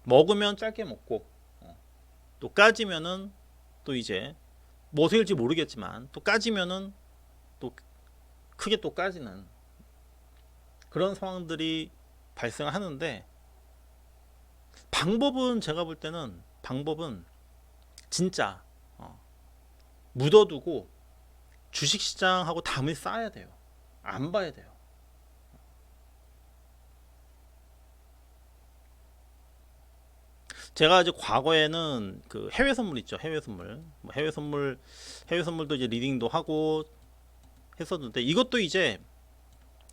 먹으면 짧게 먹고, 또 까지면은 또 이제 뭐 어떻게 될지 모르겠지만 또 까지면은 또 크게 또 까지는 그런 상황들이 발생하는데, 제가 볼 때는 방법은 진짜 묻어두고 주식시장하고 담을 쌓아야 돼요. 안 봐야 돼요. 제가 이제 과거에는 그 해외 선물 있죠. 해외 선물도 이제 리딩도 하고 했었는데, 이것도 이제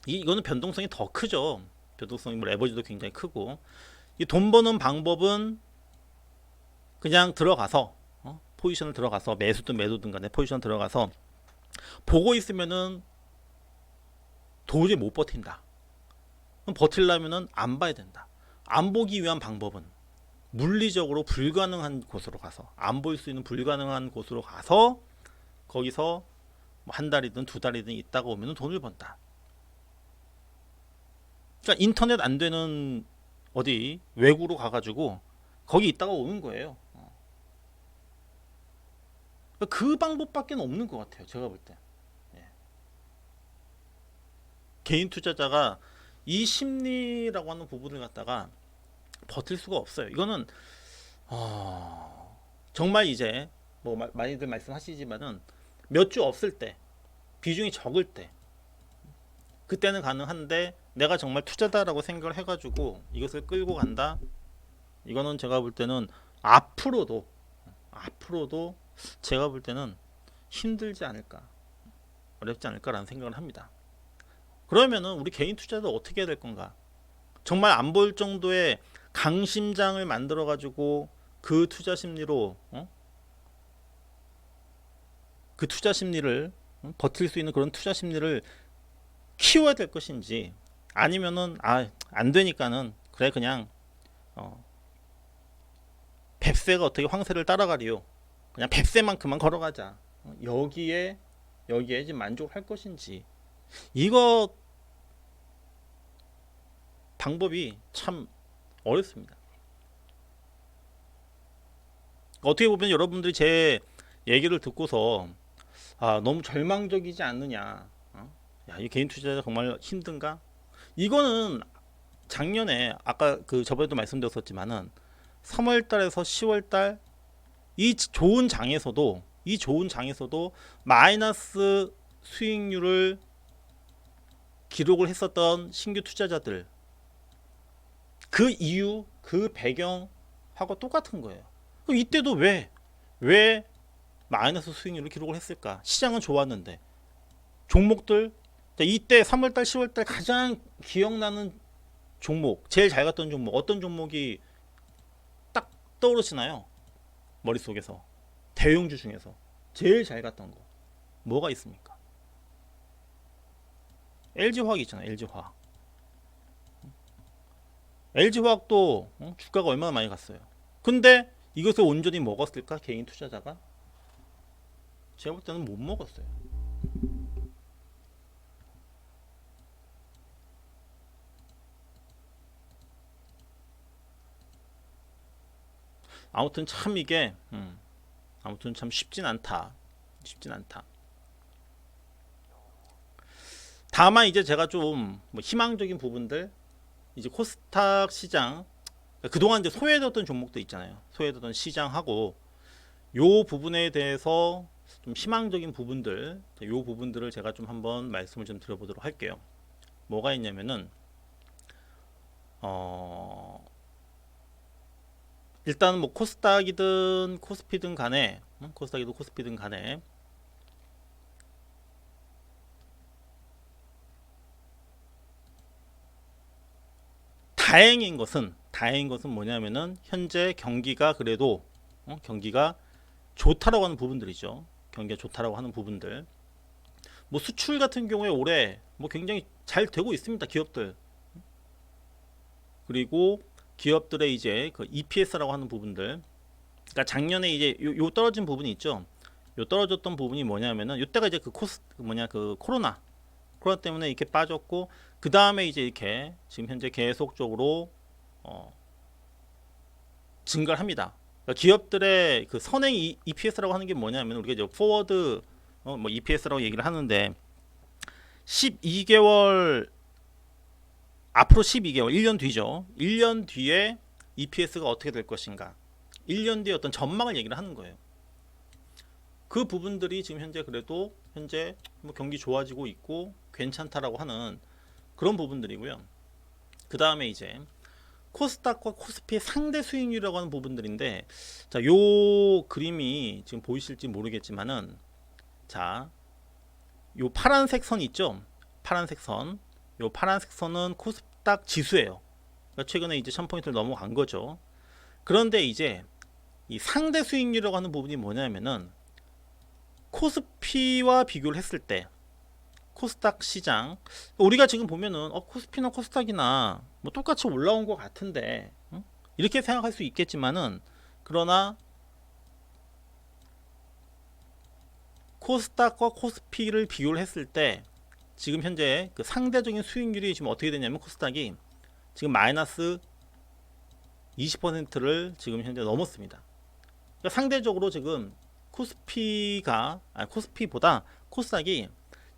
이거는 변동성이 더 크죠. 변동성이 뭐 레버리지도 굉장히 크고, 이 돈 버는 방법은 그냥 들어가서 포지션을 들어가서 매수든 매도든 간에 포지션 들어가서 보고 있으면은 도저히 못 버틴다. 그럼 버틸려면은 안 봐야 된다. 안 보기 위한 방법은 물리적으로 불가능한 곳으로 가서, 안 볼 수 있는 불가능한 곳으로 가서 거기서 한 달이든 두 달이든 있다가 오면 돈을 번다. 그러니까 인터넷 안 되는 어디 외구로 가가지고 거기 있다가 오는 거예요. 그 방법밖에 없는 것 같아요. 제가 볼 때. 예. 개인 투자자가 이 심리라고 하는 부분을 갖다가 버틸 수가 없어요. 이거는 정말 이제 뭐 많이들 말씀하시지만은 몇 주 없을 때, 비중이 적을 때, 그때는 가능한데 내가 정말 투자다라고 생각을 해가지고 이것을 끌고 간다. 이거는 제가 볼 때는 앞으로도 제가 볼 때는 힘들지 않을까, 어렵지 않을까라는 생각을 합니다. 그러면은 우리 개인 투자자 어떻게 해야 될 건가? 정말 안 볼 정도의 강심장을 만들어 가지고 그 투자 심리로 그 투자 심리를 버틸 수 있는 그런 투자 심리를 키워야 될 것인지, 아니면은 안 되니까는 그래 그냥 뱁새가 어떻게 황새를 따라가리요, 그냥 뱁새만큼만 걸어가자, 여기에 지금 만족할 것인지, 이거 방법이 참 어렵습니다. 어떻게 보면 여러분들이 제 얘기를 듣고서 너무 절망적이지 않느냐, 야, 이 개인 투자자 정말 힘든가? 이거는 작년에 아까 그 저번에도 말씀드렸었지만은 3월달에서 10월달 이 좋은 장에서도 마이너스 수익률을 기록을 했었던 신규 투자자들, 그 이유, 그 배경하고 똑같은 거예요. 그럼 이때도 왜 마이너스 수익률을 기록을 했을까? 시장은 좋았는데. 종목들, 이때 3월달 10월달 가장 기억나는 종목, 제일 잘 갔던 종목, 어떤 종목이 딱 떠오르시나요? 머릿속에서. 대형주 중에서 제일 잘 갔던 거 뭐가 있습니까? LG화학이 있잖아요. LG화학도 주가가 얼마나 많이 갔어요. 근데 이것을 온전히 먹었을까? 개인 투자자가? 제가 볼 때는 못 먹었어요. 아무튼 참 이게 아무튼 참 쉽진 않다. 다만 이제 제가 좀 희망적인 부분들, 이제 코스닥 시장, 그동안 이제 소외되었던 종목도 있잖아요. 소외되었던 시장하고 요 부분에 대해서 좀 희망적인 부분들, 요 부분들을 제가 좀 한번 말씀을 좀 드려보도록 할게요. 뭐가 있냐면은 일단 뭐 코스닥이든 코스피든 간에 다행인 것은 뭐냐면은 현재 경기가 그래도 경기가 좋다라고 하는 부분들이죠. 경기가 좋다라고 하는 부분들. 뭐 수출 같은 경우에 올해 뭐 굉장히 잘 되고 있습니다. 기업들. 그리고 기업들의 이제 그 EPS라고 하는 부분들. 그러니까 작년에 이제 요 떨어진 부분이 있죠. 요 떨어졌던 부분이 뭐냐면은 요때가 이제 그 코로나 때문에 이렇게 빠졌고, 그 다음에 이제 이렇게 지금 현재 계속적으로 증가를 합니다. 그러니까 기업들의 그 선행 EPS라고 하는 게 뭐냐면, 우리가 이제 포워드 뭐 EPS라고 얘기를 하는데 12개월 앞으로 12개월 1년 뒤죠. 1년 뒤에 EPS가 어떻게 될 것인가, 1년 뒤에 어떤 전망을 얘기를 하는 거예요. 그 부분들이 지금 현재 그래도 현재 뭐 경기 좋아지고 있고 괜찮다라고 하는 그런 부분들이고요. 그 다음에 이제 코스닥과 코스피의 상대 수익률이라고 하는 부분들인데, 자, 요 그림이 지금 보이실지 모르겠지만은, 자, 요 파란색 선 있죠? 파란색 선. 요 파란색 선은 코스닥 지수예요. 그러니까 최근에 이제 1000포인트를 넘어간 거죠. 그런데 이제 이 상대 수익률이라고 하는 부분이 뭐냐면은 코스피와 비교를 했을 때 코스닥 시장 우리가 지금 보면은 코스피나 코스닥이나 뭐 똑같이 올라온 것 같은데 이렇게 생각할 수 있겠지만은 그러나 코스닥과 코스피를 비교를 했을 때 지금 현재 그 상대적인 수익률이 지금 어떻게 되냐면 코스닥이 지금 마이너스 20%를 지금 현재 넘었습니다. 그러니까 상대적으로 지금 코스피보다 코스닥이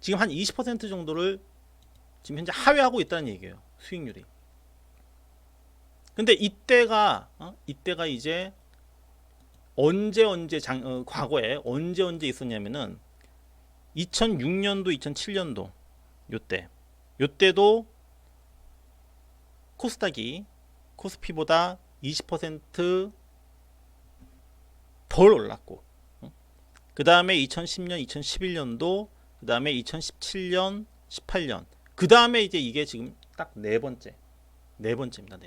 지금 한 20% 정도를 지금 현재 하회하고 있다는 얘기예요. 수익률이. 근데 이때가 이제 과거에 언제 있었냐면은 2006년도 2007년도 요때도 코스닥이 코스피보다 20%덜 올랐고 그 다음에 2010년 2011년도 그 다음에 2017년 18년 그 다음에 이제 이게 지금 딱 네 번째입니다.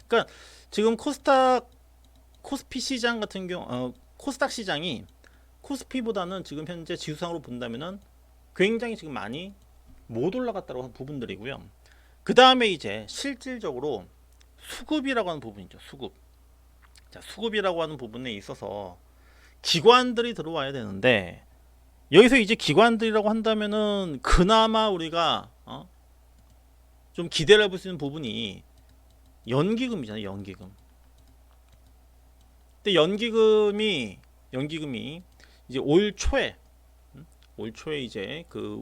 그러니까 지금 코스피 시장 같은 경우 코스닥 시장이 코스피보다는 지금 현재 지수상으로 본다면은 굉장히 지금 많이 못 올라갔다고 하는 부분들이고요. 그 다음에 이제 실질적으로 수급이라고 하는 부분이죠. 수급이라고 하는 부분에 있어서 기관들이 들어와야 되는데 여기서 이제 기관들이라고 한다면은 그나마 우리가 좀 기대를 해볼 수 있는 부분이 연기금이잖아요. 연기금. 근데 연기금이 이제 올 초에 이제 그